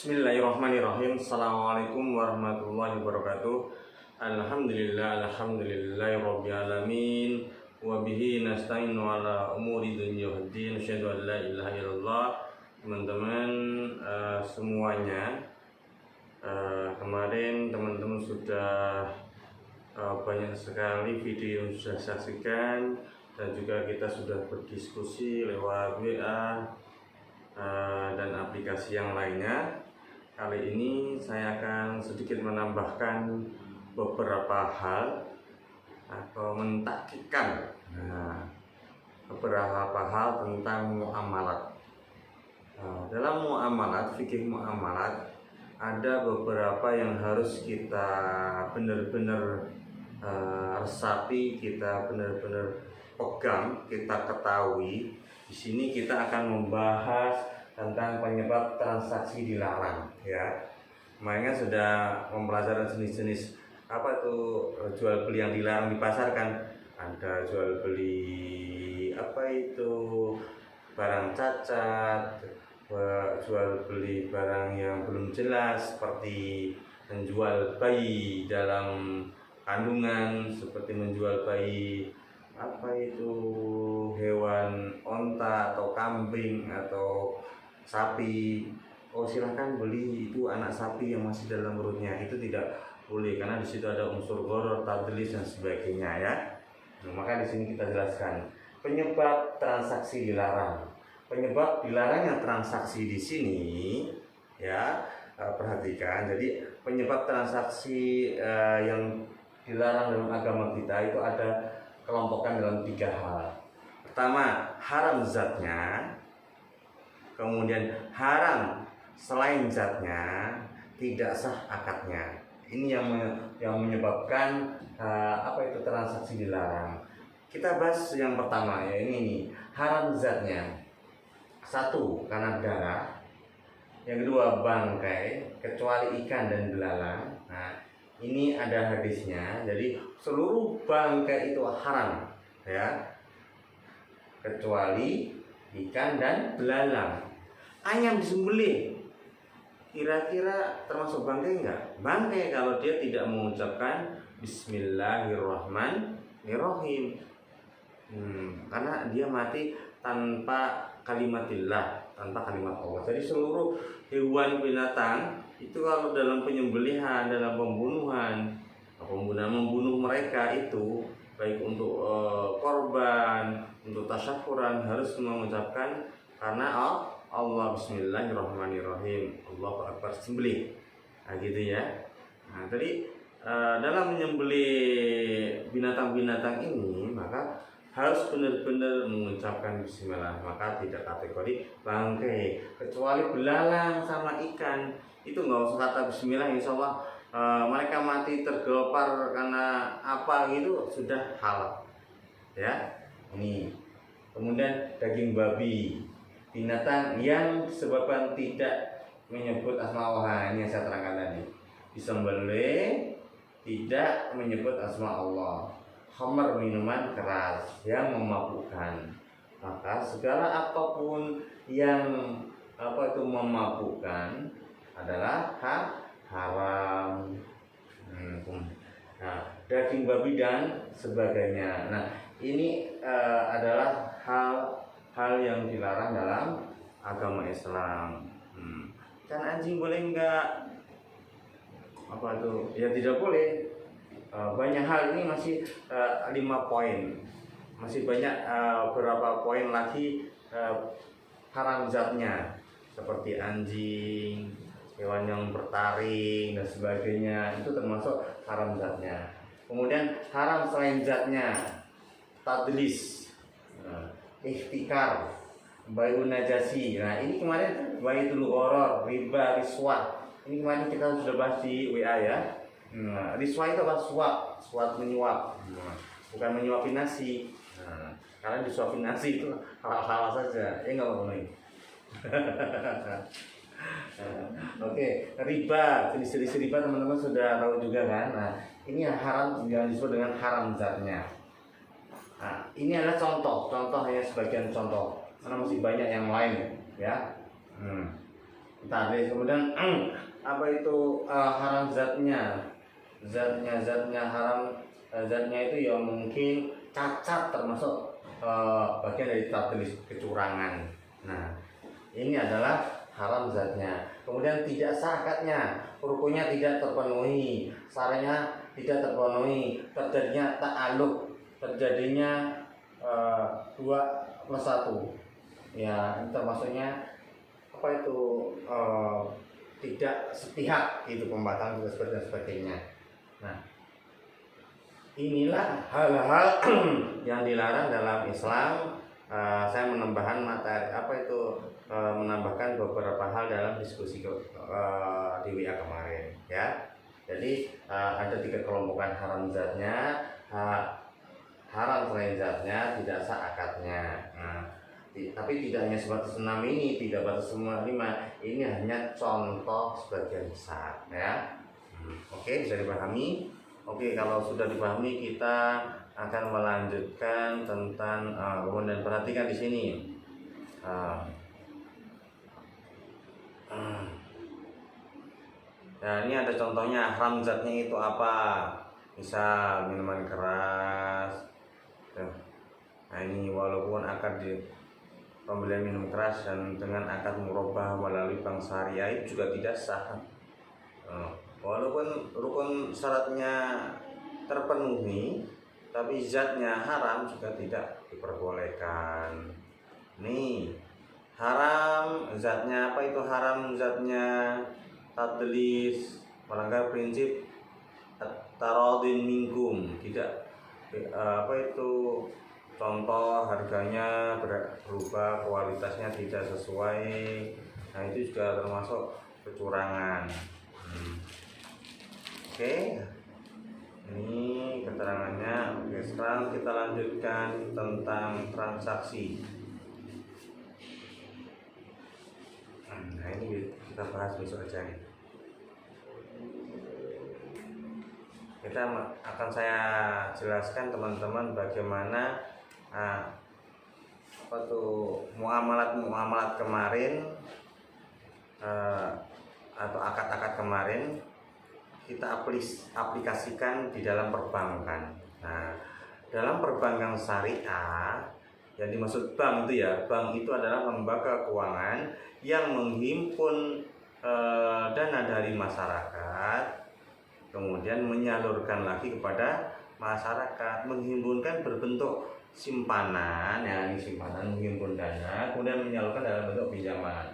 Bismillahirrahmanirrahim. Assalamualaikum warahmatullahi wabarakatuh. Alhamdulillahirabbil alamin. Wa bihi nasta'inu ala umuri dunya waddin. Asyhadu an la ilaha illallah. Teman-teman semuanya, kemarin teman-teman sudah banyak sekali video yang sudah saksikan, dan juga kita sudah berdiskusi lewat WA dan aplikasi yang lainnya. Kali ini saya akan sedikit menambahkan beberapa hal atau mentaktikkan beberapa hal tentang muamalat. Dalam muamalat, fikih muamalat, ada beberapa yang harus kita benar-benar resapi, kita benar-benar pegang, kita ketahui. Di sini kita akan membahas tentang penyebab transaksi dilarang, ya. Kemarin sudah mempelajari jenis-jenis apa itu jual beli yang dilarang di pasar kan. Ada jual beli apa itu barang cacat, jual beli barang yang belum jelas seperti menjual bayi dalam kandungan, seperti menjual bayi apa itu hewan onta atau kambing atau sapi. Oh, silahkan beli itu anak sapi yang masih dalam perutnya, itu tidak boleh karena di situ ada unsur gharar, tadlis dan sebagainya, ya. Nah, maka di sini kita jelaskan penyebab transaksi dilarang. Penyebab dilarangnya transaksi di sini, ya, perhatikan. Jadi penyebab transaksi yang dilarang dalam agama kita itu ada kelompokkan dalam 3 hal. Pertama, haram zatnya. Kemudian haram selain zatnya, tidak sah akadnya. Ini yang menyebabkan apa itu transaksi dilarang. Kita bahas yang pertama, ya, ini haram zatnya. 1, karena darah. Yang kedua, bangkai, kecuali ikan dan belalang. Nah, ini ada hadisnya. Jadi seluruh bangkai itu haram, ya, kecuali ikan dan belalang. Ayam disembelih, kira-kira termasuk bangkai enggak? Bangkai kalau dia tidak mengucapkan Bismillahirrahmanirrahim. Karena dia mati tanpa kalimatillah, tanpa kalimat Allah. Jadi seluruh hewan binatang itu kalau dalam penyembelihan, dalam pembunuhan, membunuh mereka itu baik untuk korban, untuk tasyakuran, harus mengucapkan karena Allah, Bismillahirrahmanirrahim, Allahu Akbar, sembelih. Nah, gitu ya. Nah, jadi dalam menyembelih binatang-binatang ini maka harus benar-benar mengucapkan bismillah, maka tidak kategori bangkai. Kecuali belalang sama ikan, itu nggak usah kata bismillah, insya Allah mereka mati tergelopar karena apa gitu sudah halal, ya. Ini kemudian daging babi, binatang yang disebabkan tidak menyebut asma Allah, ini yang saya terangkan tadi, disembelih tidak menyebut asma Allah. Khamar, minuman keras yang memabukkan, maka segala apapun yang apa itu memabukkan adalah haram. Nah, daging babi dan sebagainya. Nah, ini adalah hal yang dilarang dalam agama Islam. Kan anjing boleh enggak? Apa itu? Ya tidak boleh. Banyak hal, ini masih 5 poin. Masih banyak beberapa poin lagi haram zatnya, seperti anjing, hewan yang bertaring dan sebagainya, itu termasuk haram zatnya. Kemudian haram selain zatnya, tadlis, ihtikar, bayu najasi. Nah, ini kemarin baitul gharar, riba, riswah. Ini kemarin kita sudah bahas di WA, ya. Riswah itu apa? Suap menyuap, bukan menyuapin nasi. Karena disuapin nasi itu halal saja, ya nggak apa-apa. Oke, riba, jenis-jenis riba teman-teman sudah tahu juga kan. Nah, ini yang haram yang disebut dengan haram zatnya. Nah, ini adalah contoh hanya sebagian contoh, karena masih banyak yang lain, ya. tadi. Kemudian apa itu haram zatnya? Zatnya haram, zatnya itu ya mungkin cacat, termasuk bagian dari tadlis, kecurangan. Nah, ini adalah haram zatnya. Kemudian tidak sah akadnya, rukunnya tidak terpenuhi, syaratnya tidak terpenuhi, terjadinya ta'alluq, terjadinya 2+1. Ya, ini termasuknya apa itu tidak sepihak, itu pembatalan dan sebagainya. Nah, inilah hal-hal yang dilarang dalam Islam. Saya menambahkan materi menambahkan beberapa hal dalam diskusi di WA kemarin, ya. Jadi ada 3 kelompokan haram zatnya, haram selain zatnya, tidak sah akadnya. Nah, tapi tidak hanya sebatas 6 ini, tidak batas semua 5. Ini hanya contoh sebagian besar, ya. Oke, bisa dipahami. Oke, kalau sudah dipahami, kita akan melanjutkan tentang kemudian perhatikan di sini. Nah, ini ada contohnya haram zatnya itu apa? Misal minuman keras. Nah, ini walaupun akad di pembelian minum keras dan dengan akad murabah melalui bank syariah itu juga tidak sah. Walaupun rukun syaratnya terpenuhi, tapi zatnya haram juga tidak diperbolehkan. Nih, haram zatnya apa itu? Haram zatnya tadlis, melanggar prinsip taradin minkum, tidak apa itu, contoh harganya berubah, kualitasnya tidak sesuai. Nah, itu juga termasuk kecurangan. Oke, ini keterangannya. Oke, sekarang kita lanjutkan tentang transaksi. Nah, ini kita bahas besok aja nih. Kita akan saya jelaskan teman-teman bagaimana apa tuh muamalat kemarin atau akad-akad kemarin kita aplikasikan di dalam perbankan. Nah, dalam perbankan syariah yang dimaksud bank itu ya, bank itu adalah lembaga keuangan yang menghimpun dana dari masyarakat, kemudian menyalurkan lagi kepada masyarakat. Menghimpunkan berbentuk simpanan, ya, ini simpanan, menghimpun dana, kemudian menyalurkan dalam bentuk pinjaman.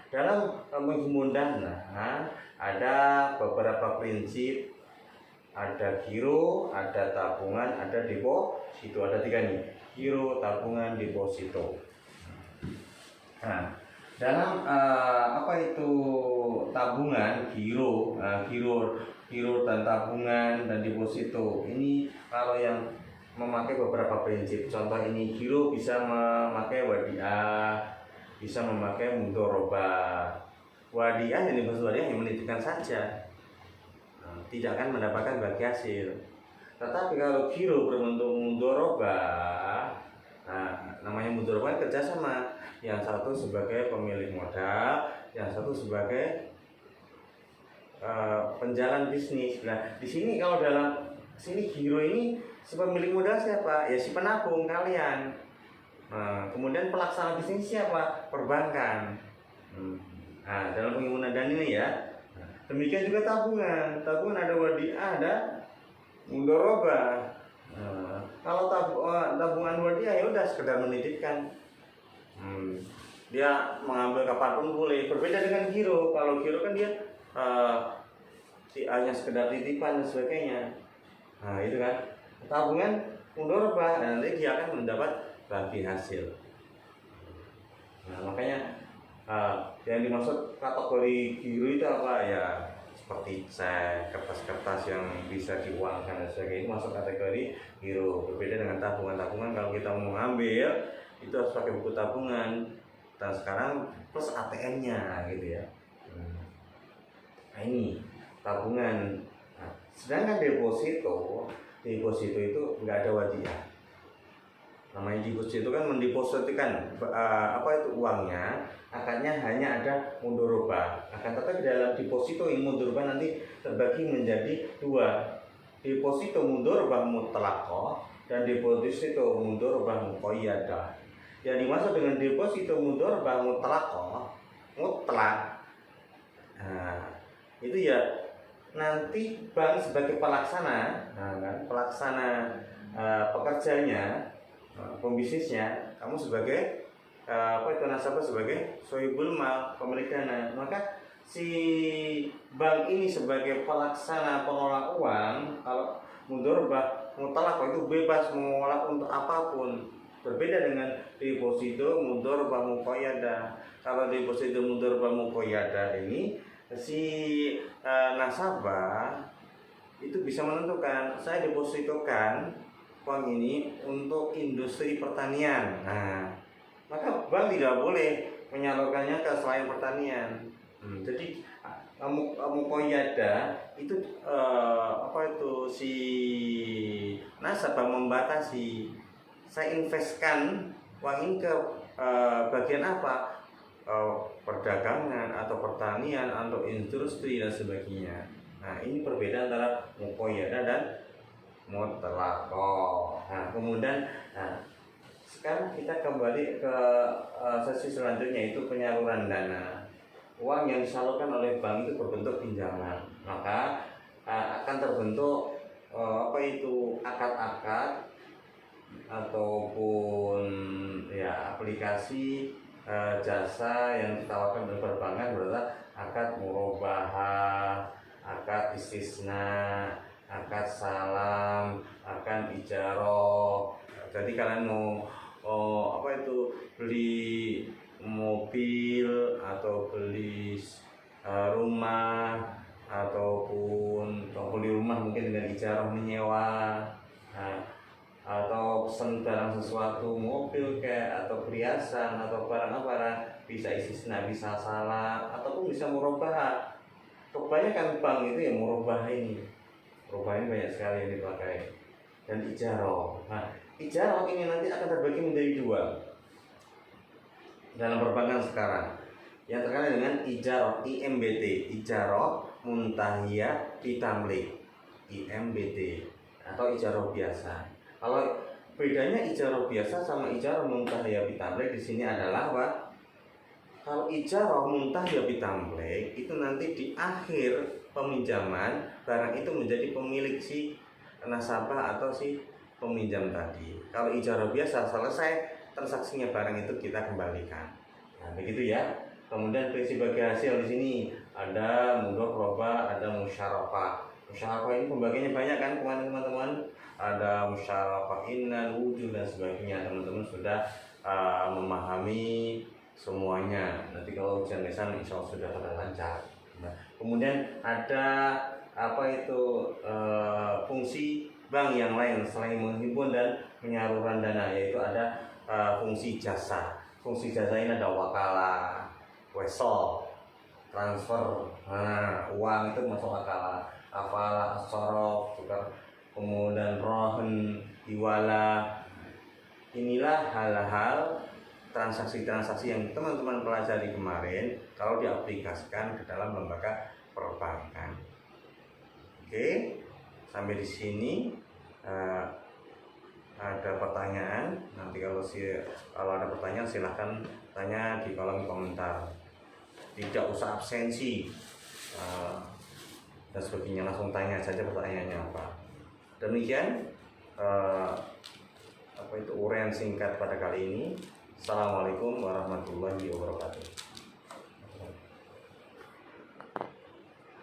Dalam menghimpun dana ada beberapa prinsip, ada giro, ada tabungan, ada deposito, ada 3 nih: giro, tabungan, deposito. Nah, dalam apa itu tabungan, giro dan tabungan dan deposito ini, kalau yang memakai beberapa prinsip, contoh ini giro bisa memakai wadiah, bisa memakai mudharabah. Wadiah, yang dimaksud wadiah yang menitipkan saja, tidak akan mendapatkan bagi hasil. Tetapi kalau giro berbentuk mudharabah, namanya mudharabah kerjasama, yang satu sebagai pemilik modal, yang satu sebagai penjalan bisnis. Nah, di sini kalau dalam sini giro ini, si pemilik modal siapa? Ya, si penabung kalian. Kemudian pelaksana bisnis siapa? Perbankan. Nah, dalam penghimpunan dana ini ya. Demikian juga tabungan. Tabungan ada wadiah, ada mudharabah. Kalau tabungan wadiah ya udah sekedar menitipkan. Dia mengambil kapanpun boleh. Berbeda dengan giro. Kalau giro kan dia hanya sekedar titipan dan sebagainya. Nah, itu kan. Tabungan mudharabah, nanti dia akan mendapat bagi hasil. Nah, makanya yang dimaksud kategori giro itu apa ya? Seperti cek, kertas-kertas yang bisa diuangkan dan sebagainya, itu masuk kategori giro. Berbeda dengan tabungan. Kalau kita mau ngambil itu harus pakai buku tabungan. Dan sekarang plus ATM-nya gitu ya. Nah, ini tabungan. Sedangkan deposito itu nggak ada wadiah. Namanya deposito kan mendepositkan apa itu uangnya, akadnya hanya ada mudharabah. Akan tetapi dalam deposito ini mudharabah nanti terbagi menjadi dua, deposito mudharabah mutlaqah dan deposito mudharabah muqayyadah. Yang dimaksud dengan deposito mudharabah mutlaqah, mutlak, itu ya nanti bank sebagai pelaksana, pelaksana pekerjanya, pembisnisnya, kamu sebagai apa itu nasabah sebagai sohibul mal, pemilik dana. Maka si bank ini sebagai pelaksana pengelola uang, kalau mudharabah mutlaqah itu bebas mengelola untuk apapun. Berbeda dengan deposito mudharabah muqayyadah. Kalau deposito mudharabah muqayyadah ini si nasabah itu bisa menentukan, saya depositokan uang ini untuk industri pertanian. Nah, maka bank tidak boleh menyalurkannya ke selain pertanian. Jadi muqayyadah itu apa itu si nasabah membatasi, saya investkan uang ini ke bagian apa, perdagangan atau pertanian atau industri dan sebagainya. Nah, ini perbedaan antara muqayyadah dan mutlaqah. Nah, kemudian sekarang kita kembali ke sesi selanjutnya, itu penyaluran dana. Uang yang disalurkan oleh bank itu berbentuk pinjaman, maka akan terbentuk apa itu akad-akad ataupun ya aplikasi jasa yang ditawarkan oleh perbankan, berarti akad murabahah, akad istisna, akad salam, akad ijarah. Jadi kalian mau apa itu beli mobil atau beli rumah, ataupun beli rumah mungkin dengan ijarah menyewa, atau pesen barang sesuatu, mobil kayak atau perhiasan atau barang-barang, bisa istisna, bisa salam, ataupun bisa murabahah. Kebanyakan bank itu yang murabahah ini. Murabahah ini banyak sekali yang dipakai. Dan ijarah. Nah, ijarah ini nanti akan terbagi menjadi dua dalam perbankan sekarang. Yang terkait dengan ijarah IMBT, ijarah muntahiyah bitamlik, IMBT atau ijarah biasa. Kalau bedanya ijarah biasa sama ijarah muntahiyah bitamlik di sini adalah apa? Kalau ijarah muntahiyah bitamlik itu nanti di akhir peminjaman barang itu menjadi pemilik si nasabah atau si peminjam tadi. Kalau ijarah biasa selesai transaksinya barang itu kita kembalikan. Nah, begitu ya. Kemudian prinsip bagi hasil di sini ada mudharabah, ada musyarakah. Musyarakah ini pembagiannya banyak kan teman-teman. Ada musyarakah inan, wujud dan sebagainya. Teman-teman sudah memahami semuanya. Nanti kalau ujian lisan insya Allah sudah pada lancar. Nah, kemudian ada apa itu fungsi bank yang lain selain menghimpun dan penyaluran dana, yaitu ada fungsi jasa. Fungsi jasa ini ada wakalah, wesol, transfer, uang itu masuk wakalah, afalah, asorof, kemudian rohen, iwala. Inilah hal-hal transaksi-transaksi yang teman-teman pelajari kemarin kalau diaplikasikan ke dalam lembaga perbankan. Oke, sampai di sini ada pertanyaan. Nanti kalau ada pertanyaan silahkan tanya di kolom komentar. Tidak usah absensi dan sebagainya, langsung tanya saja pertanyaannya apa. Demikian apa itu uraian singkat pada kali ini. Assalamualaikum warahmatullahi wabarakatuh.